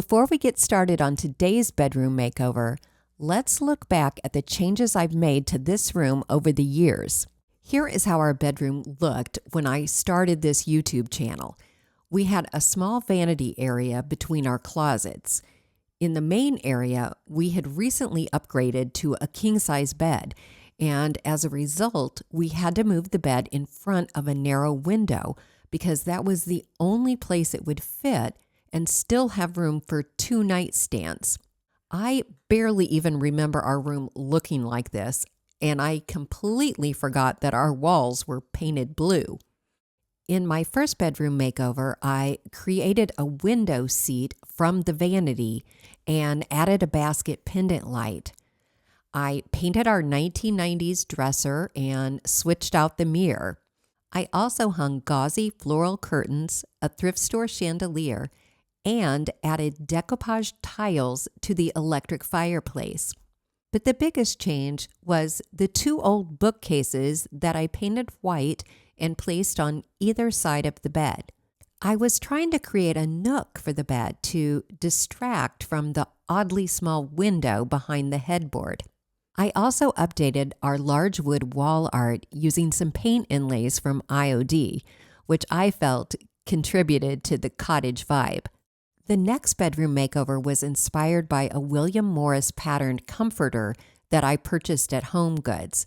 Before we get started on today's bedroom makeover, let's look back at the changes I've made to this room over the years. Here is how our bedroom looked when I started this YouTube channel. We had a small vanity area between our closets. In the main area, we had recently upgraded to a king-size bed, and as a result, we had to move the bed in front of a narrow window because that was the only place it would fit and still have room for 2 nightstands. I barely even remember our room looking like this, and I completely forgot that our walls were painted blue. In my first bedroom makeover, I created a window seat from the vanity and added a basket pendant light. I painted our 1990s dresser and switched out the mirror. I also hung gauzy floral curtains, a thrift store chandelier, and added decoupage tiles to the electric fireplace. But the biggest change was the 2 old bookcases that I painted white and placed on either side of the bed. I was trying to create a nook for the bed to distract from the oddly small window behind the headboard. I also updated our large wood wall art using some paint inlays from IOD, which I felt contributed to the cottage vibe. The next bedroom makeover was inspired by a William Morris patterned comforter that I purchased at HomeGoods.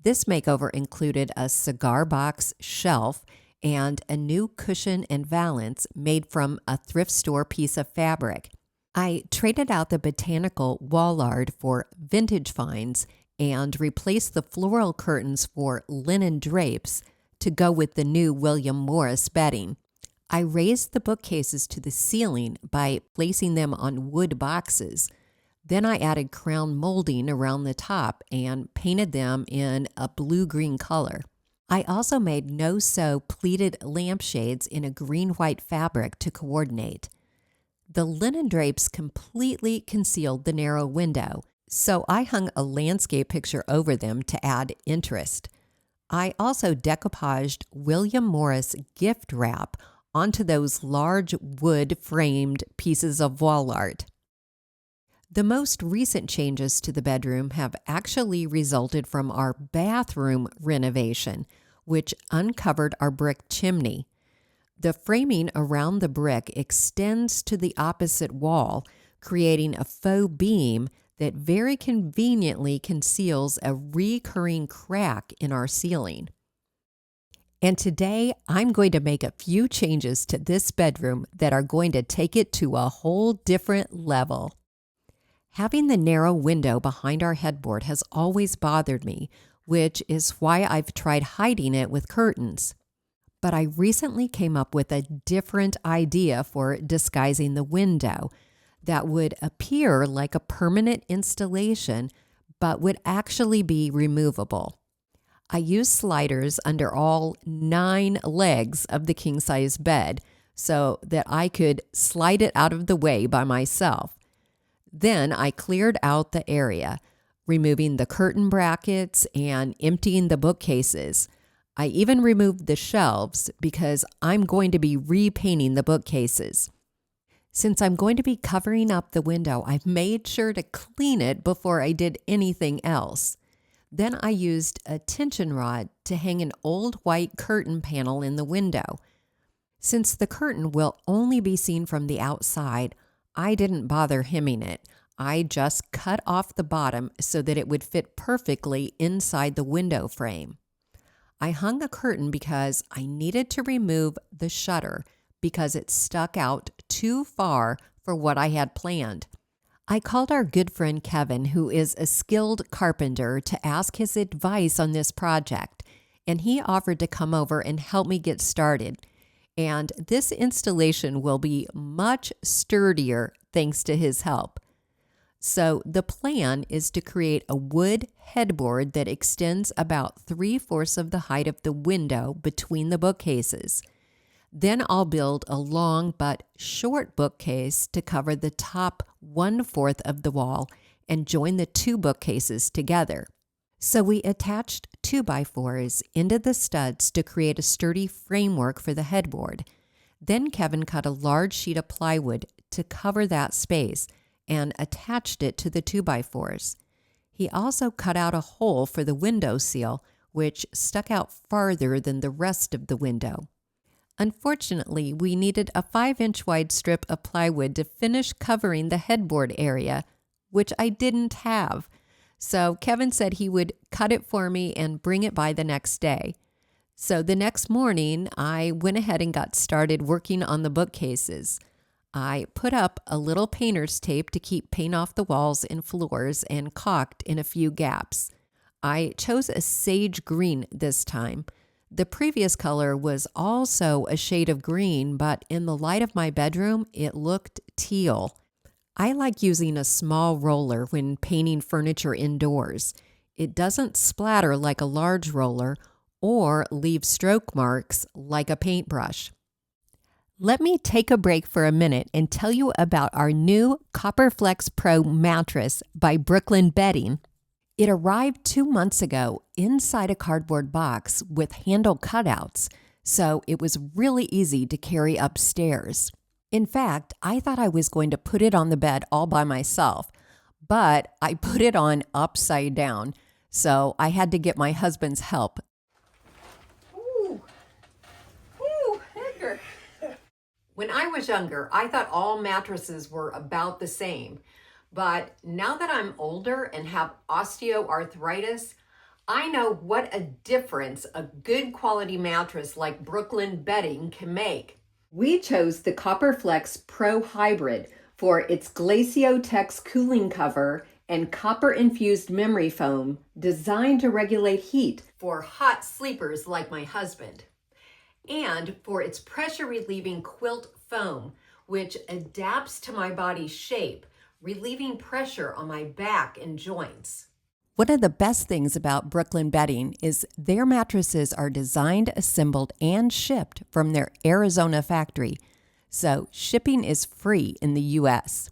This makeover included a cigar box shelf and a new cushion and valance made from a thrift store piece of fabric. I traded out the botanical wall art for vintage finds and replaced the floral curtains for linen drapes to go with the new William Morris bedding. I raised the bookcases to the ceiling by placing them on wood boxes. Then I added crown molding around the top and painted them in a blue-green color. I also made no-sew pleated lampshades in a green-white fabric to coordinate. The linen drapes completely concealed the narrow window, so I hung a landscape picture over them to add interest. I also decoupaged William Morris gift wrap onto those large wood-framed pieces of wall art. The most recent changes to the bedroom have actually resulted from our bathroom renovation, which uncovered our brick chimney. The framing around the brick extends to the opposite wall, creating a faux beam that very conveniently conceals a recurring crack in our ceiling. And today, I'm going to make a few changes to this bedroom that are going to take it to a whole different level. Having the narrow window behind our headboard has always bothered me, which is why I've tried hiding it with curtains. But I recently came up with a different idea for disguising the window that would appear like a permanent installation, but would actually be removable. I used sliders under all 9 legs of the king-size bed so that I could slide it out of the way by myself. Then I cleared out the area, removing the curtain brackets and emptying the bookcases. I even removed the shelves because I'm going to be repainting the bookcases. Since I'm going to be covering up the window, I've made sure to clean it before I did anything else. Then I used a tension rod to hang an old white curtain panel in the window. Since the curtain will only be seen from the outside, I didn't bother hemming it. I just cut off the bottom so that it would fit perfectly inside the window frame. I hung a curtain because I needed to remove the shutter because it stuck out too far for what I had planned. I called our good friend Kevin, who is a skilled carpenter, to ask his advice on this project, and he offered to come over and help me get started. And this installation will be much sturdier thanks to his help. So the plan is to create a wood headboard that extends about 3/4 of the height of the window between the bookcases. Then I'll build a long but short bookcase to cover the top 1/4 of the wall and join the 2 bookcases together. So we attached 2x4s into the studs to create a sturdy framework for the headboard. Then Kevin cut a large sheet of plywood to cover that space and attached it to the 2x4s. He also cut out a hole for the window sill, which stuck out farther than the rest of the window. Unfortunately, we needed a 5-inch wide strip of plywood to finish covering the headboard area, which I didn't have. So Kevin said he would cut it for me and bring it by the next day. So the next morning, I went ahead and got started working on the bookcases. I put up a little painter's tape to keep paint off the walls and floors and caulked in a few gaps. I chose a sage green this time. The previous color was also a shade of green, but in the light of my bedroom, it looked teal. I like using a small roller when painting furniture indoors. It doesn't splatter like a large roller or leave stroke marks like a paintbrush. Let me take a break for a minute and tell you about our new CopperFlex Pro mattress by Brooklyn Bedding. It arrived 2 months ago inside a cardboard box with handle cutouts, so it was really easy to carry upstairs. In fact, I thought I was going to put it on the bed all by myself, but I put it on upside down, so I had to get my husband's help. Edgar. When I was younger, I thought all mattresses were about the same. But now that I'm older and have osteoarthritis, I know what a difference a good quality mattress like Brooklyn Bedding can make. We chose the CopperFlex Pro Hybrid for its Glaciotex cooling cover and copper-infused memory foam designed to regulate heat for hot sleepers like my husband, and for its pressure-relieving quilt foam, which adapts to my body's shape, relieving pressure on my back and joints. One of the best things about Brooklyn Bedding is their mattresses are designed, assembled, and shipped from their Arizona factory, so shipping is free in the U.S.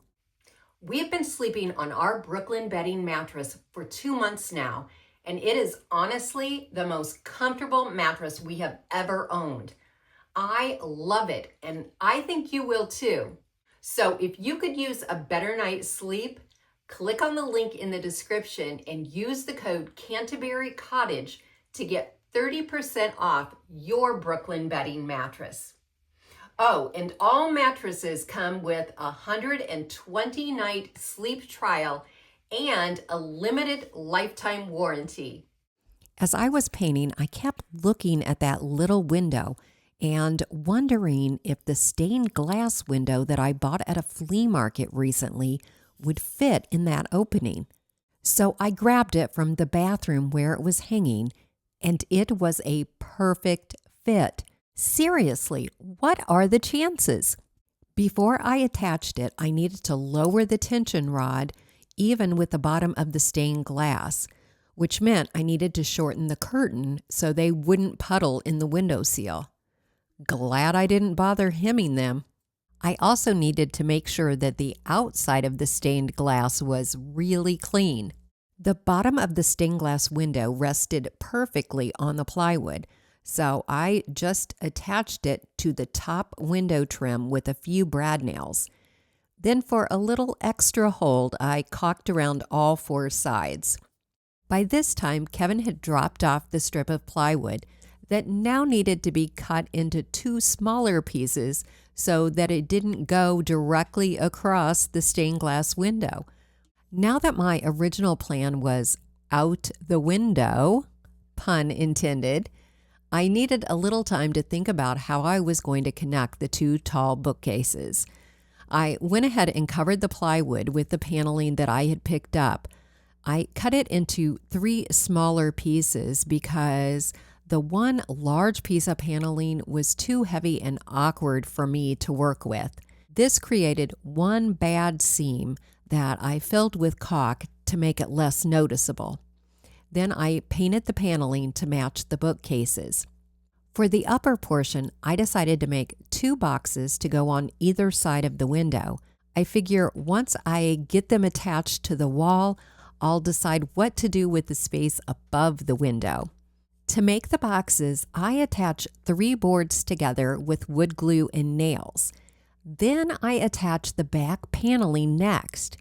We have been sleeping on our Brooklyn Bedding mattress for 2 months now, and it is honestly the most comfortable mattress we have ever owned. I love it, and I think you will too. So if you could use a better night's sleep, click on the link in the description and use the code Canterbury Cottage to get 30% off your Brooklyn Bedding mattress. Oh, and all mattresses come with a 120-night sleep trial and a limited lifetime warranty. As I was painting, I kept looking at that little window and wondering if the stained glass window that I bought at a flea market recently would fit in that opening. So I grabbed it from the bathroom where it was hanging, and it was a perfect fit. Seriously, what are the chances? Before I attached it, I needed to lower the tension rod even with the bottom of the stained glass, which meant I needed to shorten the curtain so they wouldn't puddle in the windowsill. Glad I didn't bother hemming them. I also needed to make sure that the outside of the stained glass was really clean. The bottom of the stained glass window rested perfectly on the plywood, so I just attached it to the top window trim with a few brad nails. Then for a little extra hold, I caulked around all 4 sides. By this time, Kevin had dropped off the strip of plywood that now needed to be cut into 2 smaller pieces so that it didn't go directly across the stained glass window. Now that my original plan was out the window, pun intended, I needed a little time to think about how I was going to connect the 2 tall bookcases. I went ahead and covered the plywood with the paneling that I had picked up. I cut it into 3 smaller pieces because the one large piece of paneling was too heavy and awkward for me to work with. This created one bad seam that I filled with caulk to make it less noticeable. Then I painted the paneling to match the bookcases. For the upper portion, I decided to make 2 boxes to go on either side of the window. I figure once I get them attached to the wall, I'll decide what to do with the space above the window. To make the boxes, I attach 3 boards together with wood glue and nails. Then I attach the back paneling next.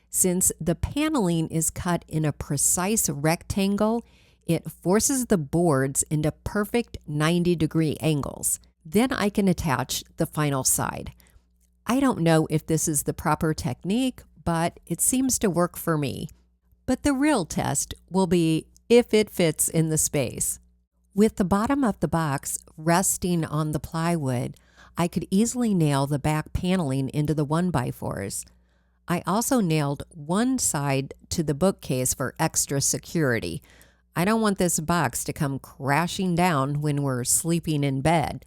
Since the paneling is cut in a precise rectangle, it forces the boards into perfect 90-degree angles. Then I can attach the final side. I don't know if this is the proper technique, but it seems to work for me. But the real test will be if it fits in the space. With the bottom of the box resting on the plywood, I could easily nail the back paneling into the 1x4s. I also nailed one side to the bookcase for extra security. I don't want this box to come crashing down when we're sleeping in bed.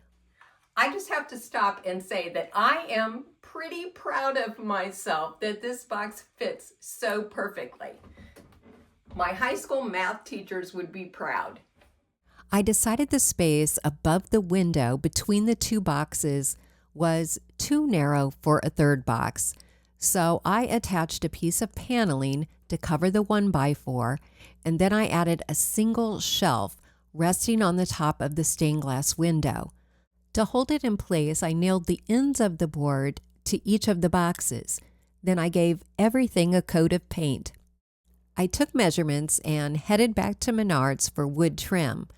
I just have to stop and say that I am pretty proud of myself that this box fits so perfectly. My high school math teachers would be proud. I decided the space above the window between the two boxes was too narrow for a third box, so I attached a piece of paneling to cover the 1x4, and then I added a single shelf resting on the top of the stained glass window. To hold it in place, I nailed the ends of the board to each of the boxes. Then I gave everything a coat of paint. I took measurements and headed back to Menards for wood trim.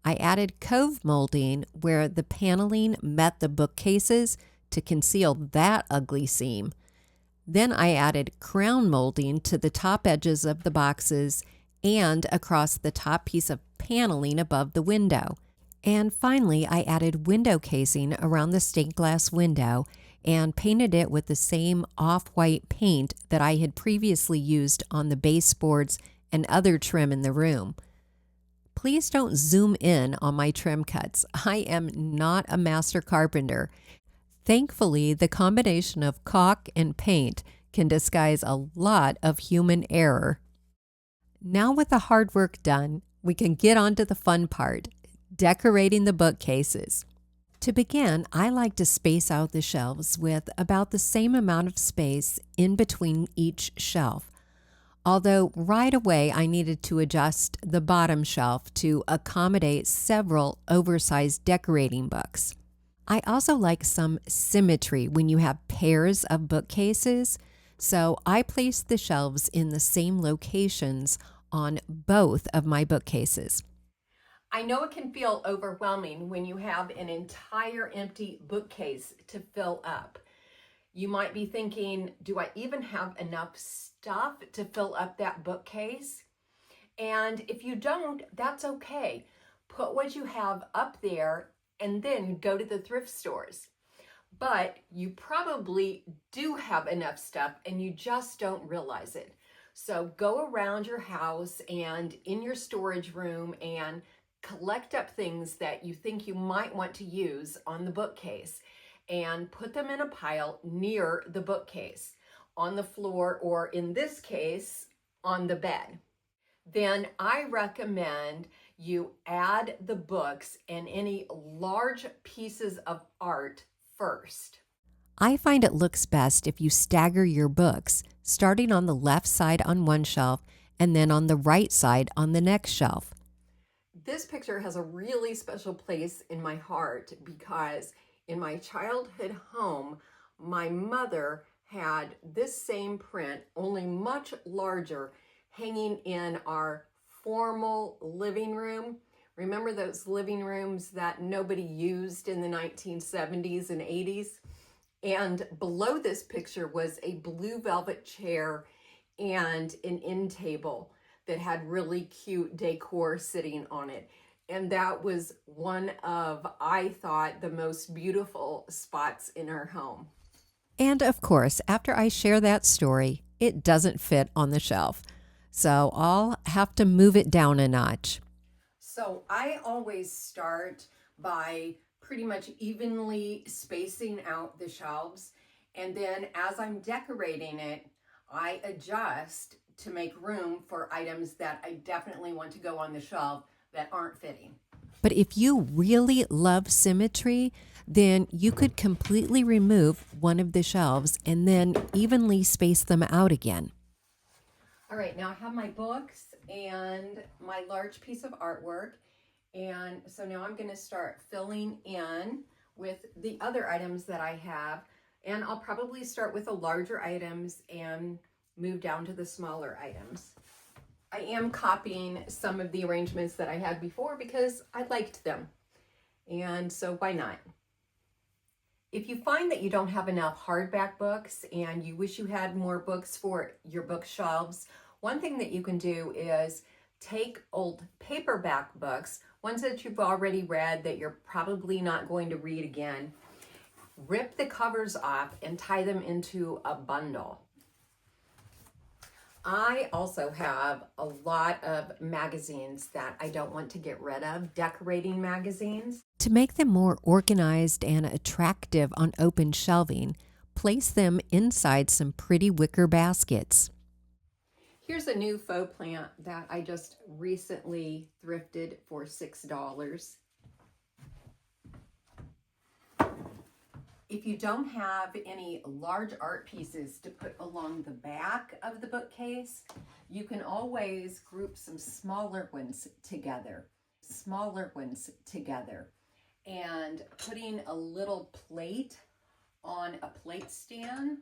I added cove molding where the paneling met the bookcases to conceal that ugly seam. Then I added crown molding to the top edges of the boxes and across the top piece of paneling above the window. And finally, I added window casing around the stained glass window and painted it with the same off-white paint that I had previously used on the baseboards and other trim in the room. Please don't zoom in on my trim cuts. I am not a master carpenter. Thankfully, the combination of caulk and paint can disguise a lot of human error. Now with the hard work done, we can get on to the fun part, decorating the bookcases. To begin, I like to space out the shelves with about the same amount of space in between each shelf. Although right away I needed to adjust the bottom shelf to accommodate several oversized decorating books. I also like some symmetry when you have pairs of bookcases, so I placed the shelves in the same locations on both of my bookcases. I know it can feel overwhelming when you have an entire empty bookcase to fill up. You might be thinking, do I even have enough stuff to fill up that bookcase? And if you don't, that's okay. Put what you have up there and then go to the thrift stores. But you probably do have enough stuff and you just don't realize it. So go around your house and in your storage room and collect up things that you think you might want to use on the bookcase and put them in a pile near the bookcase, on the floor, or in this case, on the bed. Then I recommend you add the books and any large pieces of art first. I find it looks best if you stagger your books, starting on the left side on one shelf and then on the right side on the next shelf. This picture has a really special place in my heart because in my childhood home, my mother had this same print, only much larger, hanging in our formal living room. Remember those living rooms that nobody used in the 1970s and 80s? And below this picture was a blue velvet chair and an end table that had really cute decor sitting on it. And that was one of, I thought, the most beautiful spots in our home. And of course, after I share that story, it doesn't fit on the shelf. So I'll have to move it down a notch. So I always start by pretty much evenly spacing out the shelves. And then as I'm decorating it, I adjust to make room for items that I definitely want to go on the shelf that aren't fitting. But if you really love symmetry, then you could completely remove one of the shelves and then evenly space them out again. All right, now I have my books and my large piece of artwork. And so now I'm going to start filling in with the other items that I have And I'll probably start with the larger items and move down to the smaller items. I am copying some of the arrangements that I had before because I liked them. And so why not? If you find that you don't have enough hardback books and you wish you had more books for your bookshelves, one thing that you can do is take old paperback books, ones that you've already read that you're probably not going to read again, rip the covers off and tie them into a bundle. I also have a lot of magazines that I don't want to get rid of, decorating magazines. To make them more organized and attractive on open shelving, place them inside some pretty wicker baskets. Here's a new faux plant that I just recently thrifted for $6. If you don't have any large art pieces to put along the back of the bookcase, you can always group some smaller ones together. And putting a little plate on a plate stand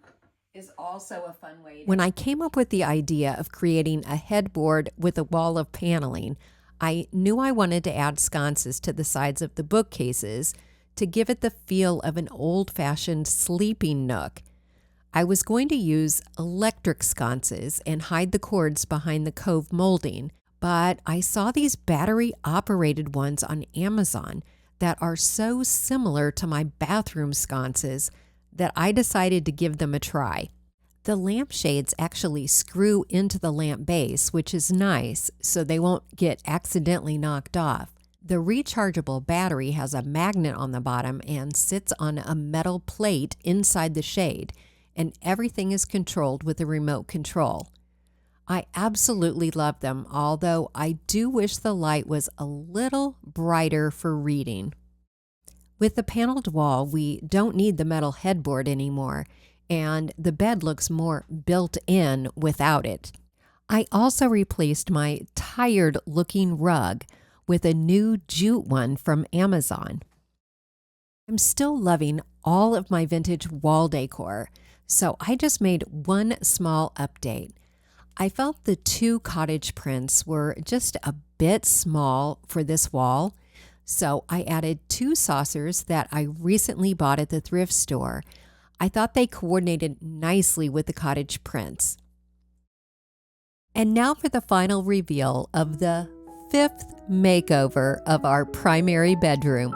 is also a fun way. When I came up with the idea of creating a headboard with a wall of paneling, I knew I wanted to add sconces to the sides of the bookcases to give it the feel of an old-fashioned sleeping nook. I was going to use electric sconces and hide the cords behind the cove molding, but I saw these battery-operated ones on Amazon that are so similar to my bathroom sconces that I decided to give them a try. The lampshades actually screw into the lamp base, which is nice, so they won't get accidentally knocked off. The rechargeable battery has a magnet on the bottom and sits on a metal plate inside the shade, and everything is controlled with a remote control. I absolutely love them, although I do wish the light was a little brighter for reading. With the paneled wall, we don't need the metal headboard anymore, and the bed looks more built in without it. I also replaced my tired-looking rug with a new jute one from Amazon. I'm still loving all of my vintage wall decor, so I just made one small update. I felt the 2 cottage prints were just a bit small for this wall, so I added 2 saucers that I recently bought at the thrift store. I thought they coordinated nicely with the cottage prints. And now for the final reveal of the 5th makeover of our primary bedroom.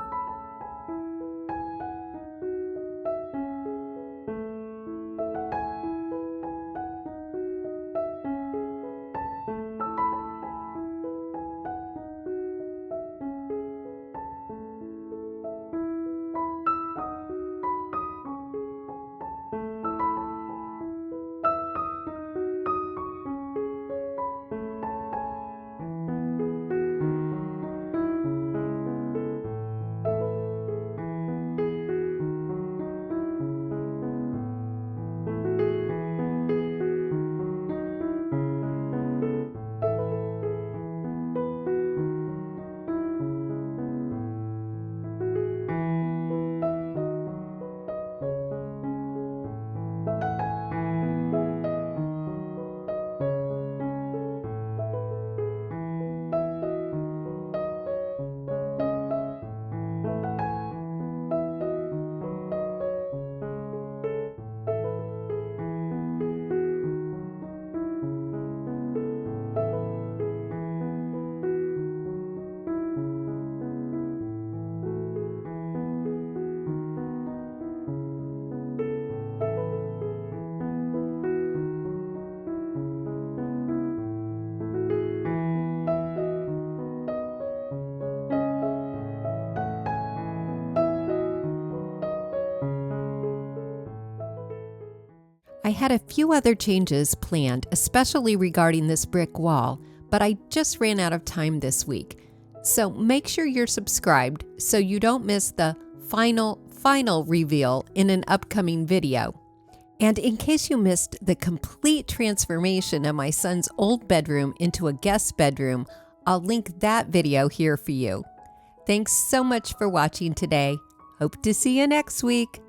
I had a few other changes planned, especially regarding this brick wall, but I just ran out of time this week. So make sure you're subscribed so you don't miss the final reveal in an upcoming video. And in case you missed the complete transformation of my son's old bedroom into a guest bedroom, I'll link that video here for you. Thanks so much for watching today. Hope to see you next week.